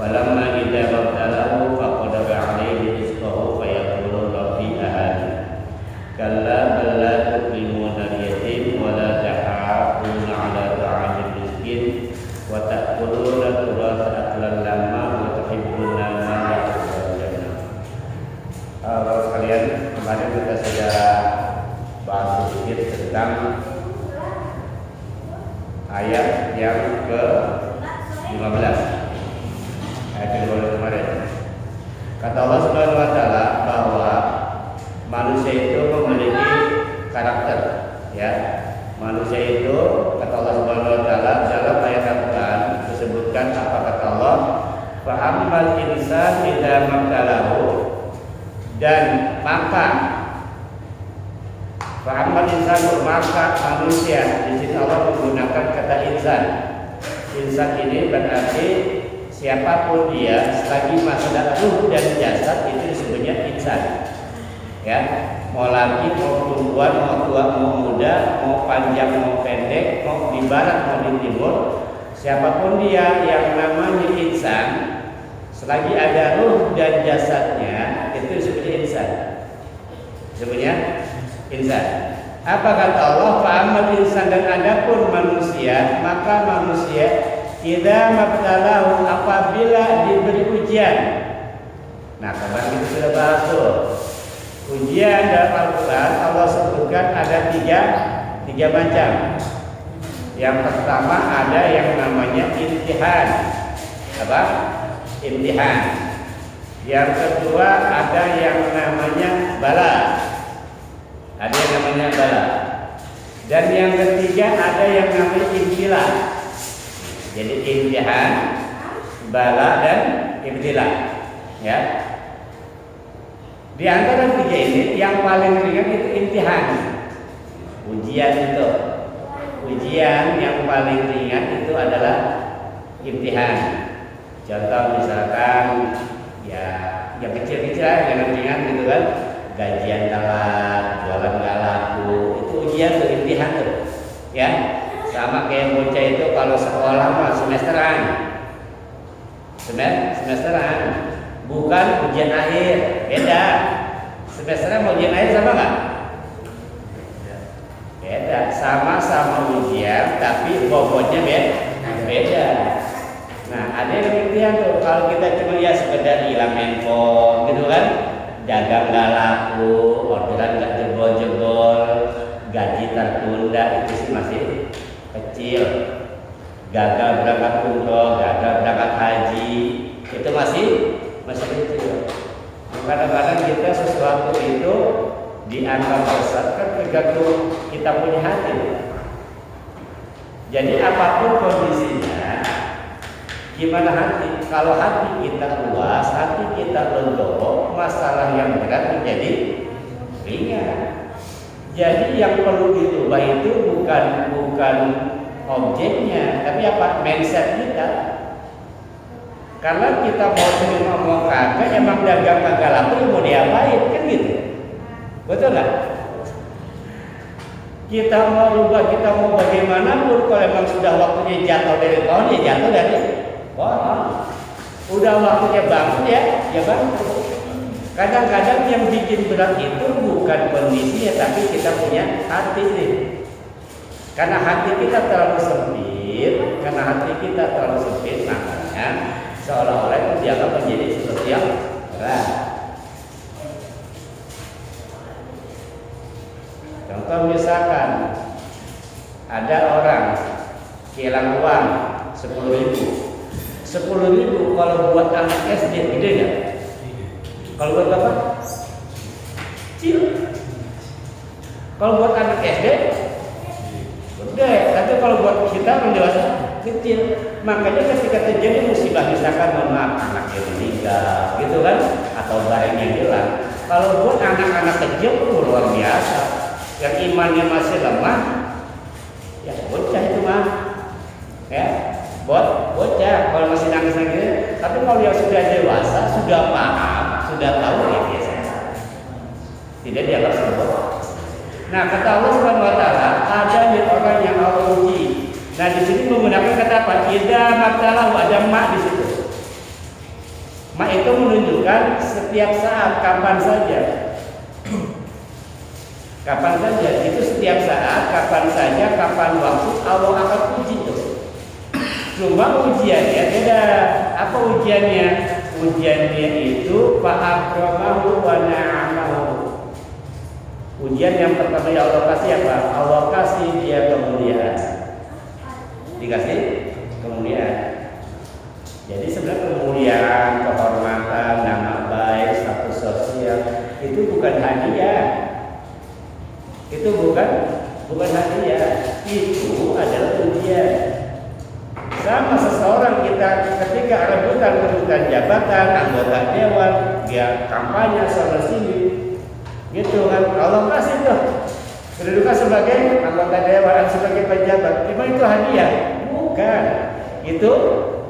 Falamma idza mabtalahu faqadara alaihi rizqahu fayaqulu rabbi ahani. Kalla bal la tukrimuna al-yatim wa la tahadduna 'ala ta'amil miskin wa ta'kuluna turatha aklan lamma wa tuhibbuna ma ya'kulul jannah. Bapak sekalian, kemarin kita sudah bahas sedikit tentang ayat yang ke-15. Ayat yang kemarin. Kata Allah Subhanahu wa taala bahwa manusia itu memiliki karakter, ya. Manusia itu kata Allah Subhanahu wa taala dalam ayat Al-Qur'an disebutkan apa kata Allah? Fa ammal insan idza mabtalahu, dan maka fa ammal insanu, maka manusia, di sini Allah menggunakan kata insan. Insan ini berarti siapapun dia selagi masih ada ruh dan jasad itu disebutnya insan. Ya, mau laki, mau perempuan, mau tua, mau muda, mau panjang, mau pendek, mau di barat, mau di timur, siapapun dia yang namanya insan, selagi ada ruh dan jasadnya itu disebutnya insan. Disebutnya insan. Apa kata Allah? Fa'amal insan, dan adapun manusia, maka manusia idza mabtalahu, apabila diberi ujian. Nah, kemarin kita sudah bahas tuh. Ujian dalam Al-Quran Allah sebutkan ada tiga macam. Yang pertama ada yang namanya imtihan. Apa? Imtihan. Yang kedua ada yang namanya bala. Ada yang namanya bala. Dan yang ketiga ada yang namanya ibtila. Jadi imtihan, bala, dan ibtila. Ya. Di antara tiga ini yang paling ringan itu imtihan. Ujian itu. Ujian yang paling ringan itu adalah imtihan. Contoh misalkan ya yang kecil-kecil yang ringan gitu kan. Gajian telat, jualan nggak laku, itu ujian tuh, imtihan tuh. Ya. Sama kayak bocah itu kalau sekolah mah semesteran. Semesteran. Bukan ujian akhir, beda. Semesteran mau ujian akhir sama nggak? Beda. Sama-sama ujian, tapi bobotnya beda. Nah, ada yang imtihan tuh. Kalau kita cuma ya sekedar hilang handphone, gitu kan? Dagang nggak laku, orderan nggak jebol-jebol, gaji tertunda, itu sih masih kecil. Gagal berangkat umroh, gagal berangkat haji, itu masih kecil. Kadang-kadang kita sesuatu itu dianggap besar kan tergantung kita punya hati. Jadi apapun kondisinya, gimana hati? Kalau hati kita luas, hati kita legowo, masalah yang berat menjadi ringan. Jadi yang perlu dirubah itu bukan objeknya, tapi apa? Mindset kita. Karena kita mau terima mau kagak, emang dagang kagak laku mau diapain, kan gitu. Betul nggak? Kita mau rubah, kita mau bagaimanapun, kalau emang sudah waktunya jatuh dari pohon, ya jatuh dari pohon. Udah waktunya bangun ya bangun. Kadang-kadang yang bikin berat itu bukan kondisinya, tapi kita punya hati nih. Karena hati kita terlalu sempit, makanya seolah-olah itu dianggap menjadi sesuatu yang berat. Contoh misalkan ada orang hilang uang 10.000. 10.000 kalau buat anak SD gede nggak? Kalau buat apa? Kecil. Kalau buat anak SD gede, tapi kalau buat kita orang dewasa kecil. Makanya ketika terjadi musibah, misalkan mohon maaf anaknya meninggal, gitu kan, atau barang yang hilang, kalau buat anak-anak kecil itu luar biasa. Yang imannya masih lemah, ya bocah itu mah, ya. Bocah kalau masih nangis-nangis, tapi kalau yang sudah dewasa, sudah paham, sudah tahu, ya biasa. Tidak dianggap sebuah. Nah, kata Allah Subhanahu wa taala, ada nih orang yang Allah uji. Nah, di sini menggunakan kata apa? Idza mabtalahu, ada ma di situ. Ma itu menunjukkan setiap saat, kapan saja. Kapan saja, itu setiap saat, kapan saja, kapan waktu Allah akan uji itu. Cuma ujiannya beda. Apa ujiannya? Ujiannya itu fa'akramahu wa na'amahu. Ujian yang pertama yang Allah kasih apa? Allah kasih dia kemuliaan. Dikasih kemuliaan. Jadi sebenarnya kemuliaan, kehormatan, nama baik, status sosial itu bukan hadiah. Itu bukan hadiah. Itu adalah ujian. Sama seseorang kita ketika rebutan jabatan, anggota dewan, dia kampanye sana sini, gitu kan? Allah kasih tuh kedudukan sebagai anggota dewan, sebagai pejabat. Emang itu hadiah? Bukan. Itu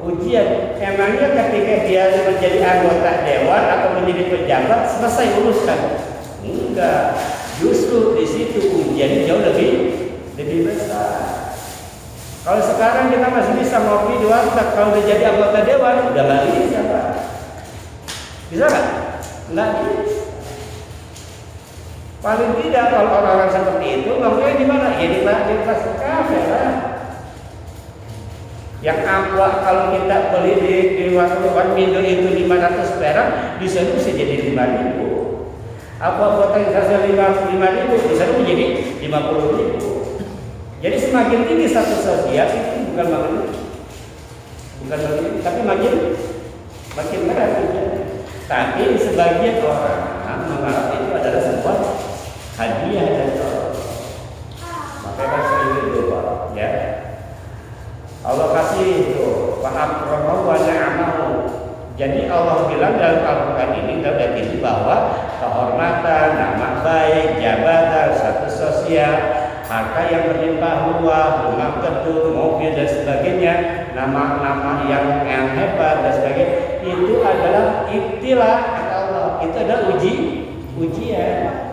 ujian. Emangnya ketika dia menjadi anggota dewan atau menjadi pejabat selesai urusan? Enggak. Justru di situ ujiannya jauh lebih besar. Kalau sekarang kita masih bisa ngopi di warteg, kalau udah jadi anggota dewan udah nggak bisa, Pak. Bisa nggak? Nggak bisa. Paling tidak kalau orang-orang seperti itu ngomongnya di mana? Ya di pas kafe lah. Yang aqua kalau kita beli di warung Mindo itu 500 perak, di sana bisa jadi 5.000. Aqua botol hasil 5.000, di sana menjadi 50.000. Jadi semakin tinggi status sosial itu bukan makin, tapi makin berat. Tapi sebagian orang menganggap itu adalah sebuah hadiah dan Allah. Makanya sering itu, Pak, ya. Allah kasih itu, fa'akramahu wa na'amahu. Jadi Allah bilang dalam Al-Quran ini dalam ayat ini bahwa kehormatan, nama baik, jabatan, status sosial, harta yang berlimpah ruah, rumah gedung, mobil dan sebagainya, nama-nama yang hebat dan sebagainya, itu adalah ibtilah kata Allah. Itu adalah ujian.